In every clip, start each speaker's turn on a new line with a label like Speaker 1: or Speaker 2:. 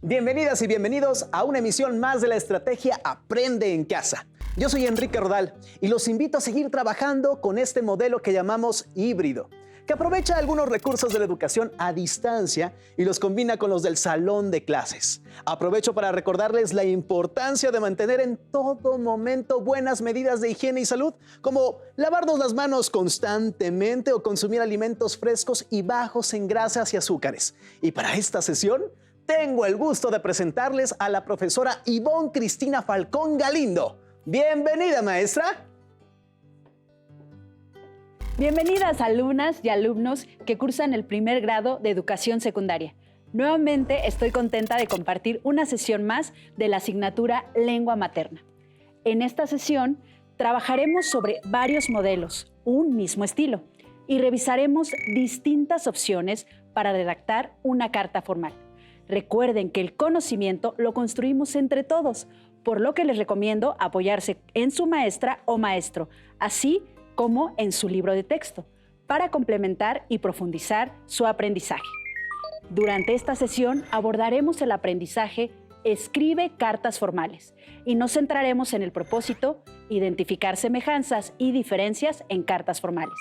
Speaker 1: Bienvenidas y bienvenidos a una emisión más de la estrategia Aprende en Casa. Yo soy Enrique Rodal y los invito a seguir trabajando con este modelo que llamamos híbrido, que aprovecha algunos recursos de la educación a distancia y los combina con los del salón de clases. Aprovecho para recordarles la importancia de mantener en todo momento buenas medidas de higiene y salud, como lavarnos las manos constantemente o consumir alimentos frescos y bajos en grasas y azúcares. Y para esta sesión, tengo el gusto de presentarles a la profesora Ivonne Cristina Falcón Galindo. Bienvenida, maestra.
Speaker 2: Bienvenidas alumnas y alumnos que cursan el primer grado de educación secundaria. Nuevamente estoy contenta de compartir una sesión más de la asignatura Lengua Materna. En esta sesión trabajaremos sobre varios modelos, un mismo estilo, y revisaremos distintas opciones para redactar una carta formal. Recuerden que el conocimiento lo construimos entre todos, por lo que les recomiendo apoyarse en su maestra o maestro, así como en su libro de texto, para complementar y profundizar su aprendizaje. Durante esta sesión abordaremos el aprendizaje Escribe cartas formales y nos centraremos en el propósito, identificar semejanzas y diferencias en cartas formales.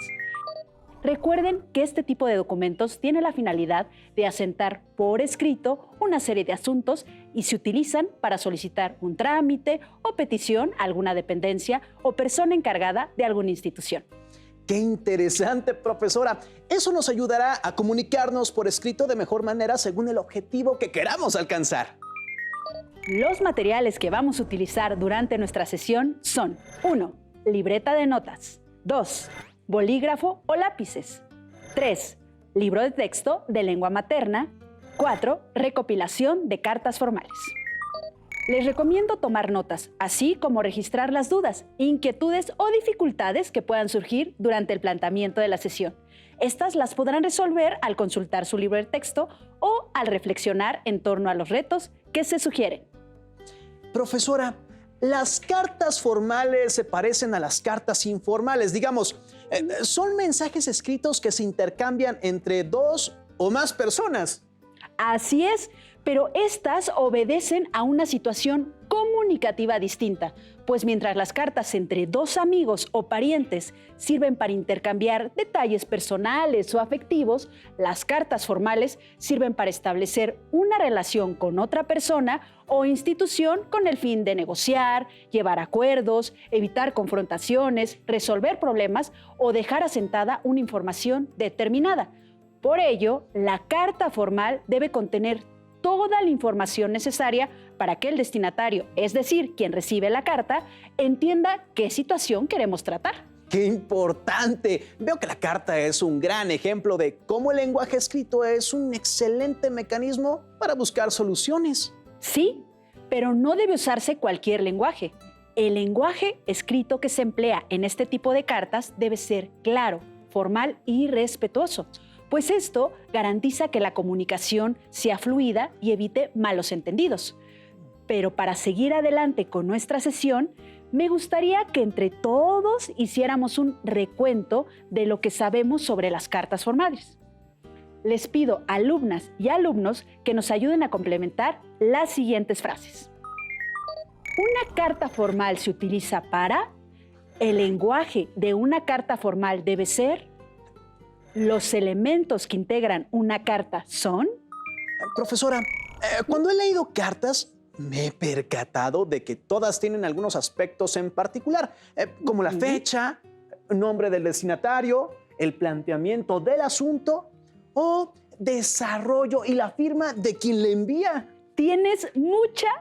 Speaker 2: Recuerden que este tipo de documentos tiene la finalidad de asentar por escrito una serie de asuntos y se utilizan para solicitar un trámite o petición a alguna dependencia o persona encargada de alguna institución.
Speaker 1: ¡Qué interesante, profesora! Eso nos ayudará a comunicarnos por escrito de mejor manera según el objetivo que queramos alcanzar.
Speaker 2: Los materiales que vamos a utilizar durante nuestra sesión son 1. Libreta de notas. 2. Bolígrafo o lápices. 3. Libro de texto de lengua materna. 4. Recopilación de cartas formales. Les recomiendo tomar notas, así como registrar las dudas, inquietudes o dificultades que puedan surgir durante el planteamiento de la sesión. Estas las podrán resolver al consultar su libro de texto o al reflexionar en torno a los retos que se sugieren.
Speaker 1: Profesora, las cartas formales se parecen a las cartas informales. Digamos, son mensajes escritos que se intercambian entre dos o más personas.
Speaker 2: Así es, pero estas obedecen a una situación comunicativa distinta, pues mientras las cartas entre dos amigos o parientes sirven para intercambiar detalles personales o afectivos, las cartas formales sirven para establecer una relación con otra persona o institución con el fin de negociar, llevar acuerdos, evitar confrontaciones, resolver problemas o dejar asentada una información determinada. Por ello, la carta formal debe contener toda la información necesaria para que el destinatario, es decir, quien recibe la carta, entienda qué situación queremos tratar.
Speaker 1: ¡Qué importante! Veo que la carta es un gran ejemplo de cómo el lenguaje escrito es un excelente mecanismo para buscar soluciones.
Speaker 2: Sí, pero no debe usarse cualquier lenguaje. El lenguaje escrito que se emplea en este tipo de cartas debe ser claro, formal y respetuoso, pues esto garantiza que la comunicación sea fluida y evite malos entendidos. Pero para seguir adelante con nuestra sesión, me gustaría que entre todos hiciéramos un recuento de lo que sabemos sobre las cartas formales. Les pido a alumnas y alumnos que nos ayuden a complementar las siguientes frases. Una carta formal se utiliza para... El lenguaje de una carta formal debe ser... ¿Los elementos que integran una carta son?
Speaker 1: Profesora, cuando he leído cartas, me he percatado de que todas tienen algunos aspectos en particular, como la fecha, nombre del destinatario, el planteamiento del asunto o desarrollo y la firma de quien le envía.
Speaker 2: Tienes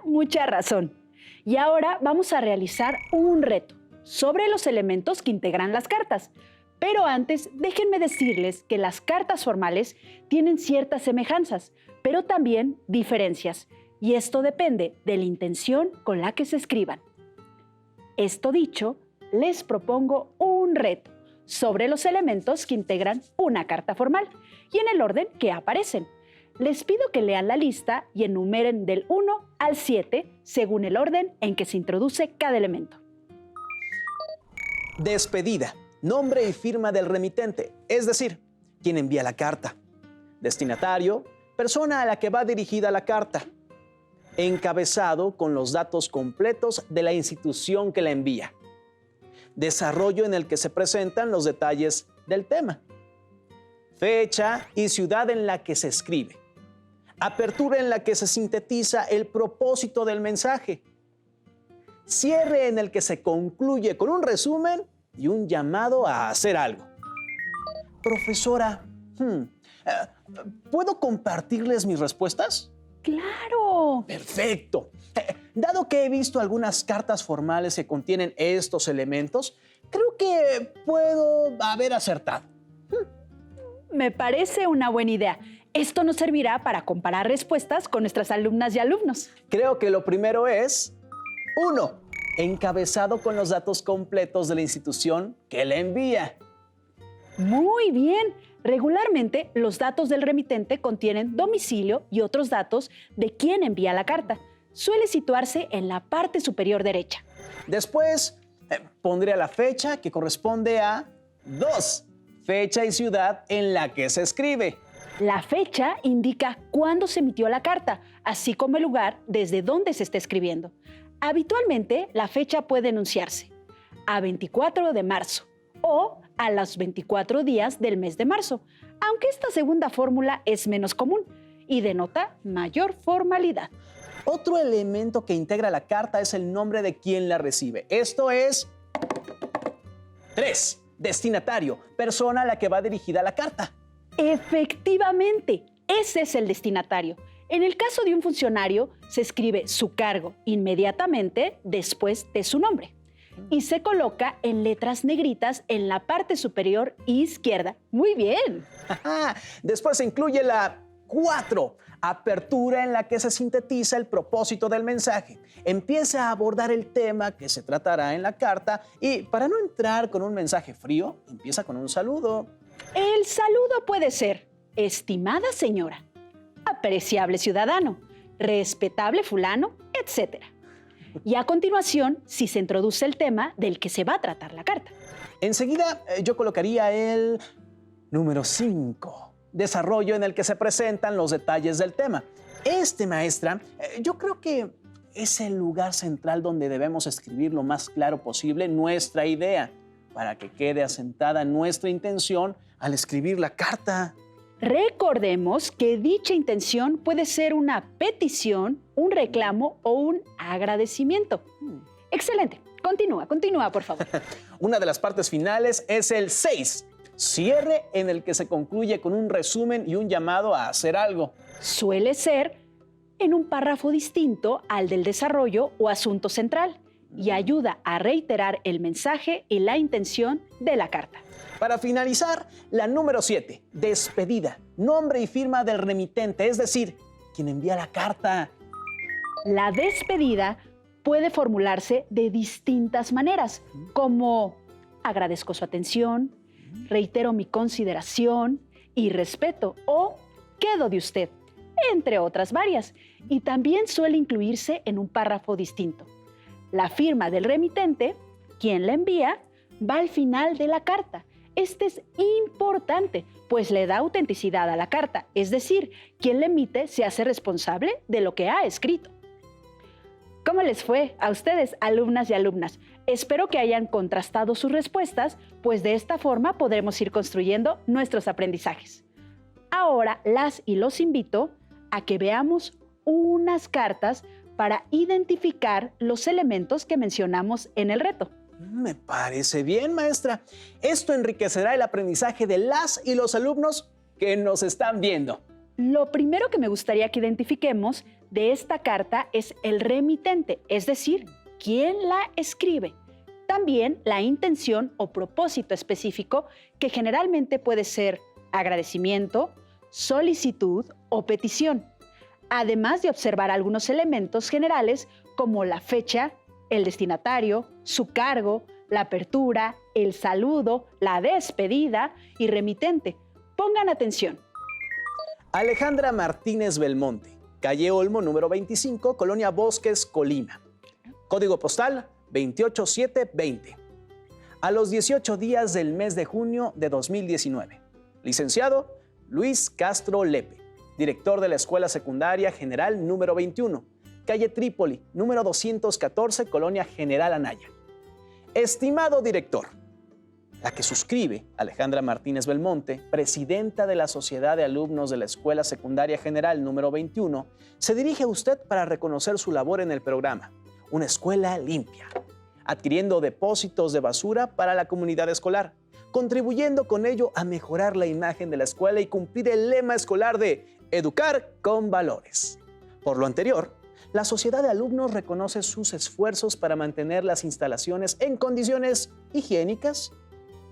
Speaker 2: mucha razón. Y ahora vamos a realizar un reto sobre los elementos que integran las cartas. Pero antes, déjenme decirles que las cartas formales tienen ciertas semejanzas, pero también diferencias, y esto depende de la intención con la que se escriban. Esto dicho, les propongo un reto sobre los elementos que integran una carta formal y en el orden que aparecen. Les pido que lean la lista y enumeren del 1 al 7 según el orden en que se introduce cada elemento.
Speaker 1: Despedida. Nombre y firma del remitente, es decir, quien envía la carta. Destinatario, persona a la que va dirigida la carta. Encabezado con los datos completos de la institución que la envía. Desarrollo en el que se presentan los detalles del tema. Fecha y ciudad en la que se escribe. Apertura en la que se sintetiza el propósito del mensaje. Cierre en el que se concluye con un resumen y un llamado a hacer algo. Profesora, ¿puedo compartirles mis respuestas?
Speaker 2: ¡Claro!
Speaker 1: Perfecto. Dado que he visto algunas cartas formales que contienen estos elementos, creo que puedo haber acertado.
Speaker 2: Me parece una buena idea. Esto nos servirá para comparar respuestas con nuestras alumnas y alumnos.
Speaker 1: Creo que lo primero es 1. Encabezado con los datos completos de la institución que le envía.
Speaker 2: Muy bien. Regularmente, los datos del remitente contienen domicilio y otros datos de quién envía la carta. Suele situarse en la parte superior derecha.
Speaker 1: Después, pondré la fecha que corresponde a 2. Fecha y ciudad en la que se escribe.
Speaker 2: La fecha indica cuándo se emitió la carta, así como el lugar desde donde se está escribiendo. Habitualmente, la fecha puede enunciarse a 24 de marzo o a los 24 días del mes de marzo, aunque esta segunda fórmula es menos común y denota mayor formalidad.
Speaker 1: Otro elemento que integra la carta es el nombre de quien la recibe. Esto es 3. Destinatario, persona a la que va dirigida la carta.
Speaker 2: Efectivamente, ese es el destinatario. En el caso de un funcionario, se escribe su cargo inmediatamente después de su nombre y se coloca en letras negritas en la parte superior izquierda. ¡Muy bien!
Speaker 1: Después se incluye la 4. Apertura en la que se sintetiza el propósito del mensaje. Empieza a abordar el tema que se tratará en la carta y, para no entrar con un mensaje frío, empieza con un saludo.
Speaker 2: El saludo puede ser: estimada señora, apreciable ciudadano, respetable fulano, etc. Y a continuación, si se introduce el tema del que se va a tratar la carta.
Speaker 1: Enseguida, yo colocaría el número 5. Desarrollo en el que se presentan los detalles del tema. Maestra, yo creo que es el lugar central donde debemos escribir lo más claro posible nuestra idea, para que quede asentada nuestra intención al escribir la carta.
Speaker 2: Recordemos que dicha intención puede ser una petición, un reclamo o un agradecimiento. Excelente. Continúa, por favor.
Speaker 1: Una de las partes finales es el 6. Cierre en el que se concluye con un resumen y un llamado a hacer algo.
Speaker 2: Suele ser en un párrafo distinto al del desarrollo o asunto central y ayuda a reiterar el mensaje y la intención de la carta.
Speaker 1: Para finalizar, la número 7, despedida, nombre y firma del remitente, es decir, quien envía la carta.
Speaker 2: La despedida puede formularse de distintas maneras, como: agradezco su atención, reitero mi consideración y respeto, o quedo de usted, entre otras varias, y también suele incluirse en un párrafo distinto. La firma del remitente, quien la envía, va al final de la carta. Este es importante, pues le da autenticidad a la carta, es decir, quien la emite se hace responsable de lo que ha escrito. ¿Cómo les fue a ustedes, alumnas y alumnas? Espero que hayan contrastado sus respuestas, pues de esta forma podremos ir construyendo nuestros aprendizajes. Ahora las y los invito a que veamos unas cartas para identificar los elementos que mencionamos en el reto.
Speaker 1: Me parece bien, maestra. Esto enriquecerá el aprendizaje de las y los alumnos que nos están viendo.
Speaker 2: Lo primero que me gustaría que identifiquemos de esta carta es el remitente, es decir, quién la escribe. También la intención o propósito específico, que generalmente puede ser agradecimiento, solicitud o petición. Además de observar algunos elementos generales como la fecha, el destinatario, su cargo, la apertura, el saludo, la despedida y remitente. Pongan atención.
Speaker 1: Alejandra Martínez Belmonte, calle Olmo, número 25, Colonia Bosques, Colima. Código postal 28720. A los 18 días del mes de junio de 2019. Licenciado Luis Castro Lepe, director de la Escuela Secundaria General número 21. calle Trípoli, número 214, Colonia General Anaya. Estimado director, la que suscribe, Alejandra Martínez Belmonte, presidenta de la Sociedad de Alumnos de la Escuela Secundaria General número 21, se dirige a usted para reconocer su labor en el programa Una Escuela Limpia, adquiriendo depósitos de basura para la comunidad escolar, contribuyendo con ello a mejorar la imagen de la escuela y cumplir el lema escolar de Educar con Valores. Por lo anterior, la Sociedad de Alumnos reconoce sus esfuerzos para mantener las instalaciones en condiciones higiénicas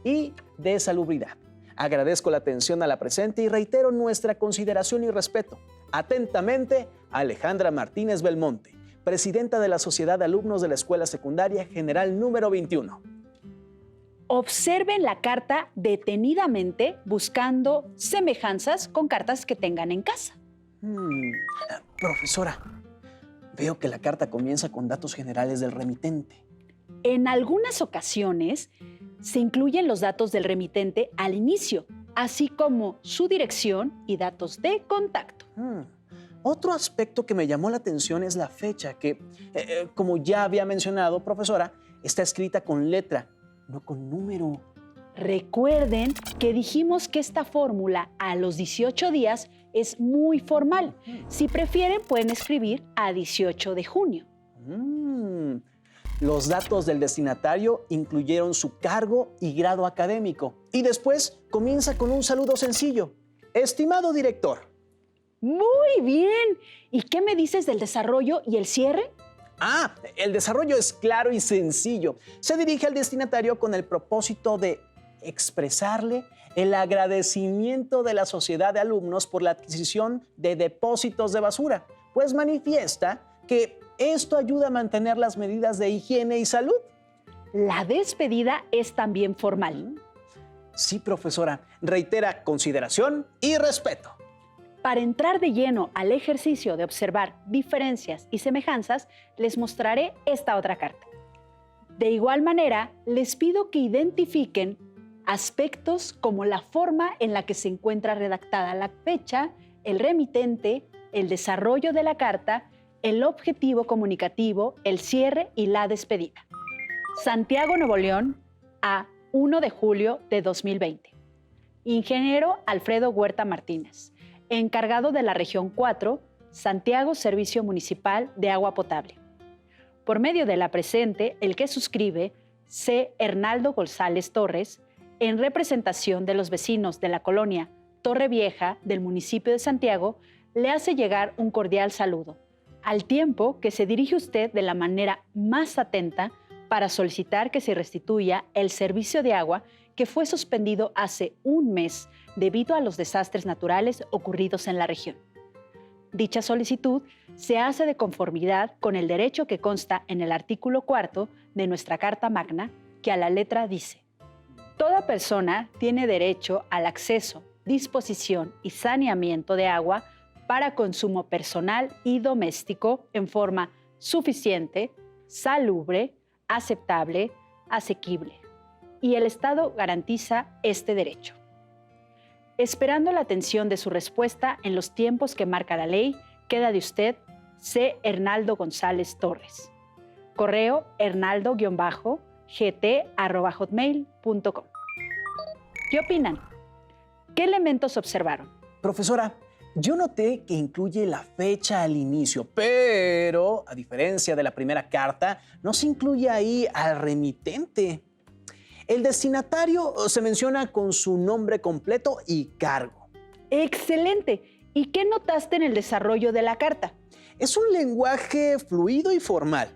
Speaker 1: y de salubridad. Agradezco la atención a la presente y reitero nuestra consideración y respeto. Atentamente, Alejandra Martínez Belmonte, presidenta de la Sociedad de Alumnos de la Escuela Secundaria General número 21.
Speaker 2: Observen la carta detenidamente buscando semejanzas con cartas que tengan en casa.
Speaker 1: Profesora, veo que la carta comienza con datos generales del remitente.
Speaker 2: En algunas ocasiones se incluyen los datos del remitente al inicio, así como su dirección y datos de contacto.
Speaker 1: Otro aspecto que me llamó la atención es la fecha que, como ya había mencionado, profesora, está escrita con letra, no con número.
Speaker 2: Recuerden que dijimos que esta fórmula a los 18 días es muy formal. Si prefieren, pueden escribir a 18 de junio.
Speaker 1: Los datos del destinatario incluyeron su cargo y grado académico. Y después comienza con un saludo sencillo. Estimado director.
Speaker 2: Muy bien. ¿Y qué me dices del desarrollo y el cierre?
Speaker 1: El desarrollo es claro y sencillo. Se dirige al destinatario con el propósito de expresarle el agradecimiento de la Sociedad de Alumnos por la adquisición de depósitos de basura, pues manifiesta que esto ayuda a mantener las medidas de higiene y salud.
Speaker 2: La despedida es también formal.
Speaker 1: Sí, profesora. Reitera consideración y respeto.
Speaker 2: Para entrar de lleno al ejercicio de observar diferencias y semejanzas, les mostraré esta otra carta. De igual manera, les pido que identifiquen aspectos como la forma en la que se encuentra redactada la fecha, el remitente, el desarrollo de la carta, el objetivo comunicativo, el cierre y la despedida. Santiago, Nuevo León, a 1 de julio de 2020. Ingeniero Alfredo Huerta Martínez, encargado de la región 4, Santiago Servicio Municipal de Agua Potable. Por medio de la presente, el que suscribe, C. Hernaldo González Torres, en representación de los vecinos de la colonia Torre Vieja del municipio de Santiago, le hace llegar un cordial saludo, al tiempo que se dirige usted de la manera más atenta para solicitar que se restituya el servicio de agua que fue suspendido hace un mes debido a los desastres naturales ocurridos en la región. Dicha solicitud se hace de conformidad con el derecho que consta en el artículo 4 de nuestra Carta Magna, que a la letra dice: toda persona tiene derecho al acceso, disposición y saneamiento de agua para consumo personal y doméstico en forma suficiente, salubre, aceptable, asequible. Y el Estado garantiza este derecho. Esperando la atención de su respuesta en los tiempos que marca la ley, queda de usted C. Hernaldo González Torres. Correo hernaldo-gt@hotmail.com. ¿Qué opinan? ¿Qué elementos observaron?
Speaker 1: Profesora, yo noté que incluye la fecha al inicio, pero a diferencia de la primera carta, no se incluye ahí al remitente. El destinatario se menciona con su nombre completo y cargo.
Speaker 2: ¡Excelente! ¿Y qué notaste en el desarrollo de la carta?
Speaker 1: Es un lenguaje fluido y formal.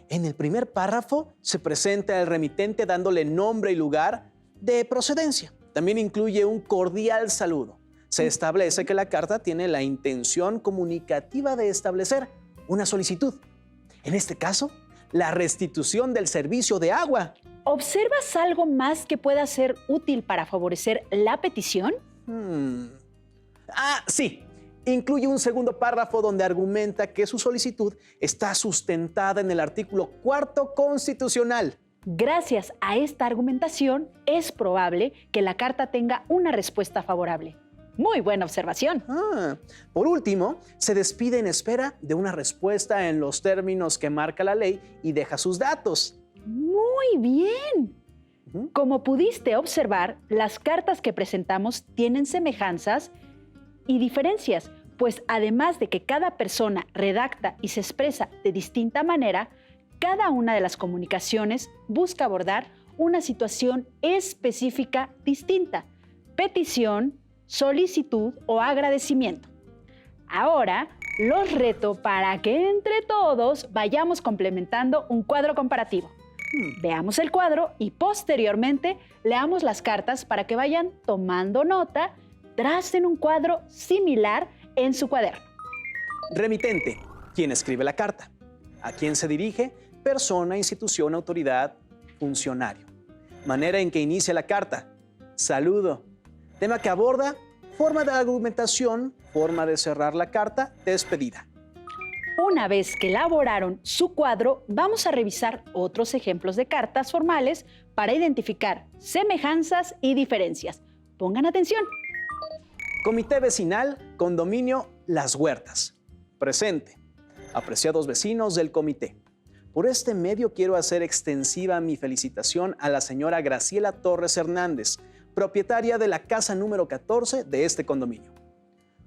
Speaker 1: En el primer párrafo se presenta el remitente dándole nombre y lugar de procedencia. También incluye un cordial saludo. Se establece que la carta tiene la intención comunicativa de establecer una solicitud. En este caso, la restitución del servicio de agua.
Speaker 2: ¿Observas algo más que pueda ser útil para favorecer la petición?
Speaker 1: Sí. Incluye un segundo párrafo donde argumenta que su solicitud está sustentada en el artículo 4 constitucional.
Speaker 2: Gracias a esta argumentación, es probable que la carta tenga una respuesta favorable. Muy buena observación.
Speaker 1: Por último, se despide en espera de una respuesta en los términos que marca la ley y deja sus datos.
Speaker 2: Muy bien. Como pudiste observar, las cartas que presentamos tienen semejanzas y diferencias, pues además de que cada persona redacta y se expresa de distinta manera, cada una de las comunicaciones busca abordar una situación específica distinta: petición, solicitud o agradecimiento. Ahora, los reto para que entre todos vayamos complementando un cuadro comparativo. Veamos el cuadro y posteriormente leamos las cartas para que vayan tomando nota, tracen un cuadro similar en su cuaderno.
Speaker 1: Remitente, quien escribe la carta. ¿A quién se dirige? Persona, institución, autoridad, funcionario. Manera en que inicia la carta. Saludo. Tema que aborda: forma de argumentación, forma de cerrar la carta, despedida.
Speaker 2: Una vez que elaboraron su cuadro, vamos a revisar otros ejemplos de cartas formales para identificar semejanzas y diferencias. Pongan atención.
Speaker 1: Comité vecinal, condominio Las Huertas. Presente. Apreciados vecinos del comité. Por este medio quiero hacer extensiva mi felicitación a la señora Graciela Torres Hernández, propietaria de la casa número 14 de este condominio.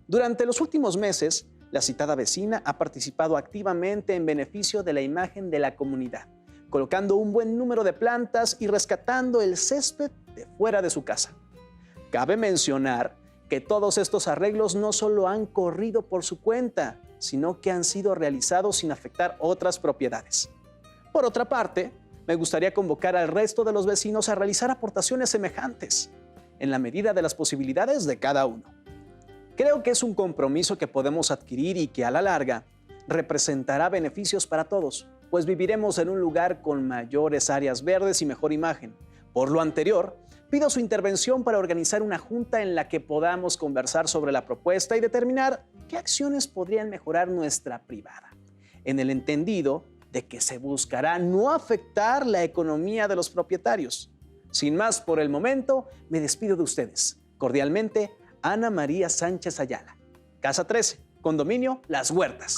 Speaker 1: Durante los últimos meses, la citada vecina ha participado activamente en beneficio de la imagen de la comunidad, colocando un buen número de plantas y rescatando el césped de fuera de su casa. Cabe mencionar que todos estos arreglos no solo han corrido por su cuenta, sino que han sido realizados sin afectar otras propiedades. Por otra parte, me gustaría convocar al resto de los vecinos a realizar aportaciones semejantes, en la medida de las posibilidades de cada uno. Creo que es un compromiso que podemos adquirir y que a la larga representará beneficios para todos, pues viviremos en un lugar con mayores áreas verdes y mejor imagen. Por lo anterior, pido su intervención para organizar una junta en la que podamos conversar sobre la propuesta y determinar qué acciones podrían mejorar nuestra privada, en el entendido de que se buscará no afectar la economía de los propietarios. Sin más por el momento, me despido de ustedes. Cordialmente, Ana María Sánchez Ayala. Casa 13, condominio Las Huertas.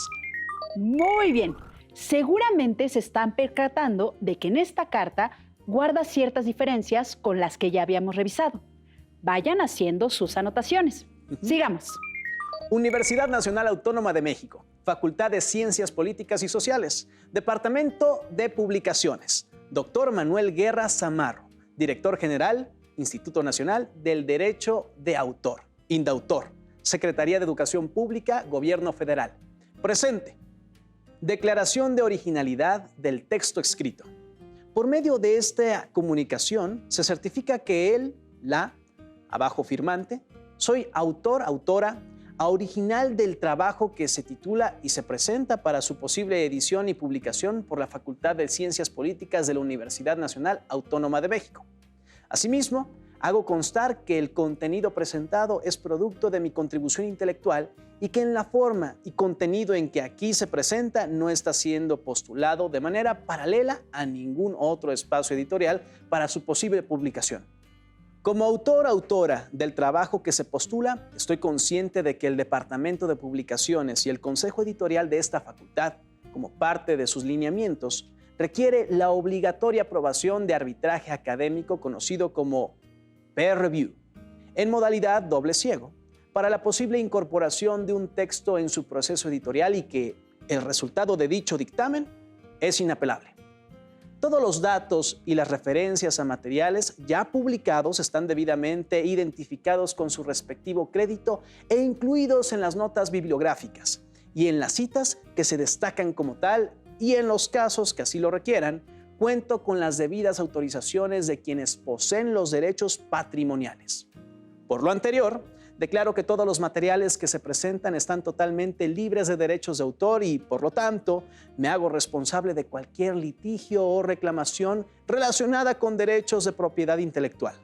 Speaker 2: Muy bien. Seguramente se están percatando de que en esta carta guarda ciertas diferencias con las que ya habíamos revisado. Vayan haciendo sus anotaciones. Sigamos.
Speaker 1: Universidad Nacional Autónoma de México, Facultad de Ciencias Políticas y Sociales, Departamento de Publicaciones, Dr. Manuel Guerra Zamarro, Director General, Instituto Nacional del Derecho de Autor, INDAUTOR, Secretaría de Educación Pública, Gobierno Federal. Presente. Declaración de originalidad del texto escrito. Por medio de esta comunicación se certifica que él, la, abajo firmante, soy autor, autora, original del trabajo que se titula y se presenta para su posible edición y publicación por la Facultad de Ciencias Políticas de la Universidad Nacional Autónoma de México. Asimismo, hago constar que el contenido presentado es producto de mi contribución intelectual y que en la forma y contenido en que aquí se presenta no está siendo postulado de manera paralela a ningún otro espacio editorial para su posible publicación. Como autor-autora del trabajo que se postula, estoy consciente de que el Departamento de Publicaciones y el Consejo Editorial de esta facultad, como parte de sus lineamientos, requiere la obligatoria aprobación de arbitraje académico conocido como peer review, en modalidad doble ciego, para la posible incorporación de un texto en su proceso editorial y que el resultado de dicho dictamen es inapelable. Todos los datos y las referencias a materiales ya publicados están debidamente identificados con su respectivo crédito e incluidos en las notas bibliográficas y en las citas que se destacan como tal, y en los casos que así lo requieran, cuento con las debidas autorizaciones de quienes poseen los derechos patrimoniales. Por lo anterior, declaro que todos los materiales que se presentan están totalmente libres de derechos de autor y, por lo tanto, me hago responsable de cualquier litigio o reclamación relacionada con derechos de propiedad intelectual,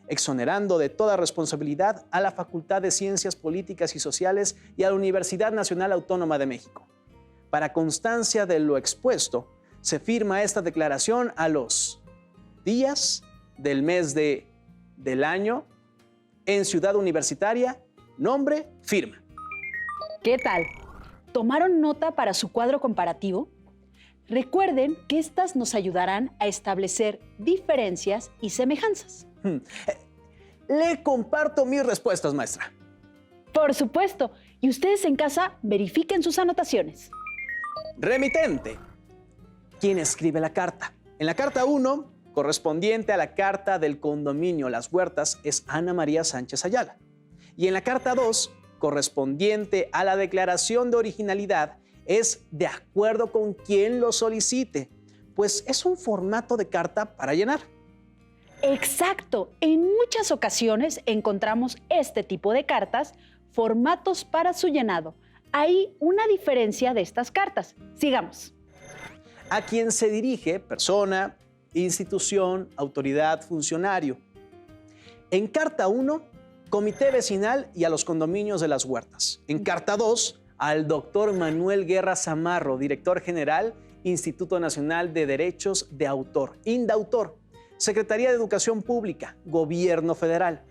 Speaker 1: exonerando de toda responsabilidad a la Facultad de Ciencias Políticas y Sociales y a la Universidad Nacional Autónoma de México. Para constancia de lo expuesto, se firma esta declaración a los días del mes del año en Ciudad Universitaria nombre, firma.
Speaker 2: ¿Qué tal? ¿Tomaron nota para su cuadro comparativo? Recuerden que estas nos ayudarán a establecer diferencias y semejanzas.
Speaker 1: Le comparto mis respuestas, maestra.
Speaker 2: Por supuesto, y ustedes en casa verifiquen sus anotaciones.
Speaker 1: Remitente. ¿Quién escribe la carta? En la carta 1, correspondiente a la carta del condominio Las Huertas, es Ana María Sánchez Ayala. Y en la carta 2, correspondiente a la declaración de originalidad, es de acuerdo con quien lo solicite, pues es un formato de carta para llenar.
Speaker 2: Exacto. En muchas ocasiones encontramos este tipo de cartas, formatos para su llenado. Hay una diferencia de estas cartas. Sigamos.
Speaker 1: A quien se dirige, persona, institución, autoridad, funcionario. En carta 1, comité vecinal y a los condominios de Las Huertas. En carta 2, al doctor Manuel Guerra Zamarro, director general, Instituto Nacional de Derechos de Autor, INDAUTOR, Secretaría de Educación Pública, Gobierno Federal.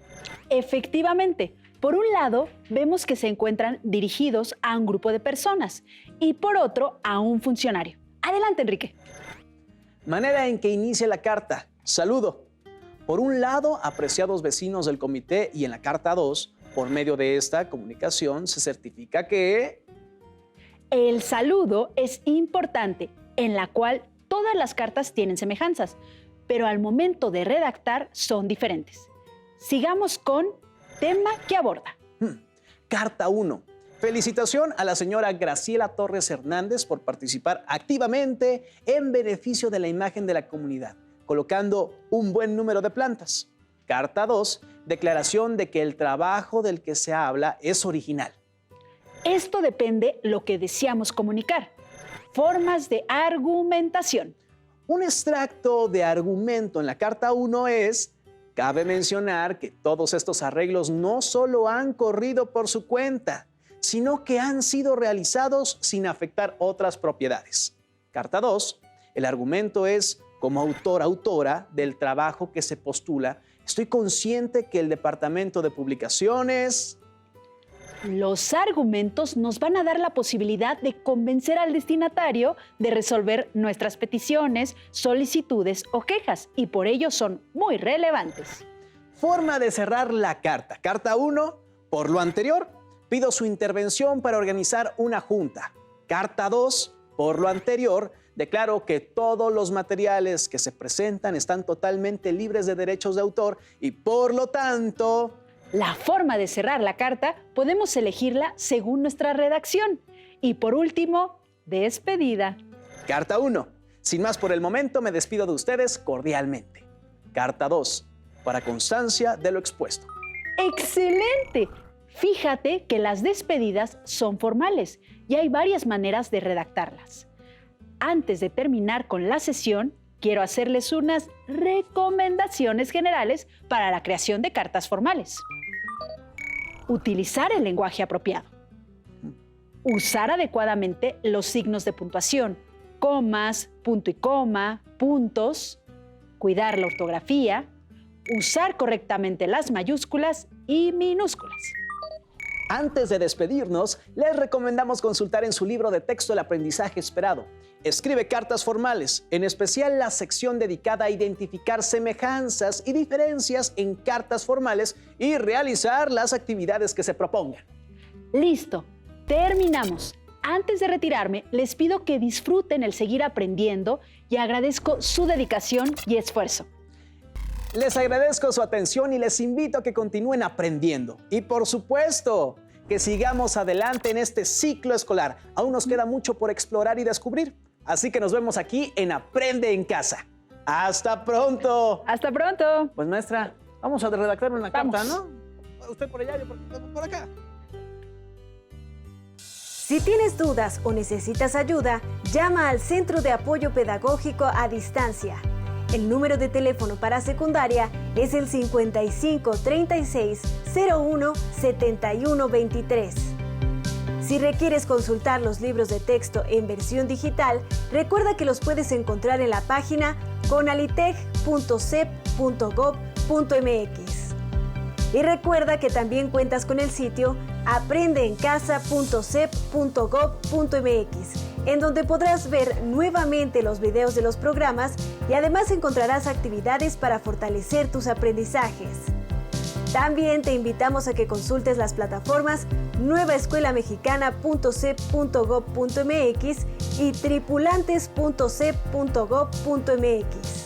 Speaker 2: Efectivamente, por un lado, vemos que se encuentran dirigidos a un grupo de personas y por otro, a un funcionario. Adelante, Enrique.
Speaker 1: Manera en que inicia la carta. Saludo. Por un lado, apreciados vecinos del comité, y en la carta 2, por medio de esta comunicación, se certifica que...
Speaker 2: El saludo es importante, en la cual todas las cartas tienen semejanzas, pero al momento de redactar son diferentes. Sigamos con tema que aborda.
Speaker 1: Carta 1. Felicitación a la señora Graciela Torres Hernández por participar activamente en beneficio de la imagen de la comunidad, colocando un buen número de plantas. Carta 2. Declaración de que el trabajo del que se habla es original.
Speaker 2: Esto depende lo que deseamos comunicar. Formas de argumentación.
Speaker 1: Un extracto de argumento en la carta 1 es: cabe mencionar que todos estos arreglos no solo han corrido por su cuenta, sino que han sido realizados sin afectar otras propiedades. Carta 2. El argumento es: como autora del trabajo que se postula, estoy consciente que el Departamento de Publicaciones...
Speaker 2: Los argumentos nos van a dar la posibilidad de convencer al destinatario de resolver nuestras peticiones, solicitudes o quejas, y por ello son muy relevantes.
Speaker 1: Forma de cerrar la carta. Carta 1. Por lo anterior, pido su intervención para organizar una junta. Carta 2. Por lo anterior, declaro que todos los materiales que se presentan están totalmente libres de derechos de autor y por lo tanto...
Speaker 2: La forma de cerrar la carta podemos elegirla según nuestra redacción. Y por último, despedida.
Speaker 1: Carta 1. Sin más por el momento, me despido de ustedes cordialmente. Carta 2. Para constancia de lo expuesto.
Speaker 2: ¡Excelente! Fíjate que las despedidas son formales y hay varias maneras de redactarlas. Antes de terminar con la sesión, quiero hacerles unas recomendaciones generales para la creación de cartas formales. Utilizar el lenguaje apropiado. Usar adecuadamente los signos de puntuación, comas, punto y coma, puntos. Cuidar la ortografía. Usar correctamente las mayúsculas y minúsculas.
Speaker 1: Antes de despedirnos, les recomendamos consultar en su libro de texto El aprendizaje esperado. Escribe cartas formales, en especial la sección dedicada a identificar semejanzas y diferencias en cartas formales y realizar las actividades que se propongan.
Speaker 2: Listo, terminamos. Antes de retirarme, les pido que disfruten el seguir aprendiendo y agradezco su dedicación y esfuerzo.
Speaker 1: Les agradezco su atención y les invito a que continúen aprendiendo. Y por supuesto, que sigamos adelante en este ciclo escolar. Aún nos queda mucho por explorar y descubrir. Así que nos vemos aquí en Aprende en Casa. ¡Hasta pronto!
Speaker 2: ¡Hasta pronto!
Speaker 1: Pues maestra, vamos a redactar una
Speaker 2: Vamos.
Speaker 1: carta, ¿no? Usted por allá, yo por acá.
Speaker 3: Si tienes dudas o necesitas ayuda, llama al Centro de Apoyo Pedagógico a Distancia. El número de teléfono para secundaria es el 55 36 01 71 23. Si requieres consultar los libros de texto en versión digital, recuerda que los puedes encontrar en la página conalitech.cep.gov.mx. Y recuerda que también cuentas con el sitio aprendeencasa.cep.gov.mx, en donde podrás ver nuevamente los videos de los programas y además encontrarás actividades para fortalecer tus aprendizajes. También te invitamos a que consultes las plataformas nuevaescuelamexicana.cep.gov.mx y tripulantes.cep.gov.mx.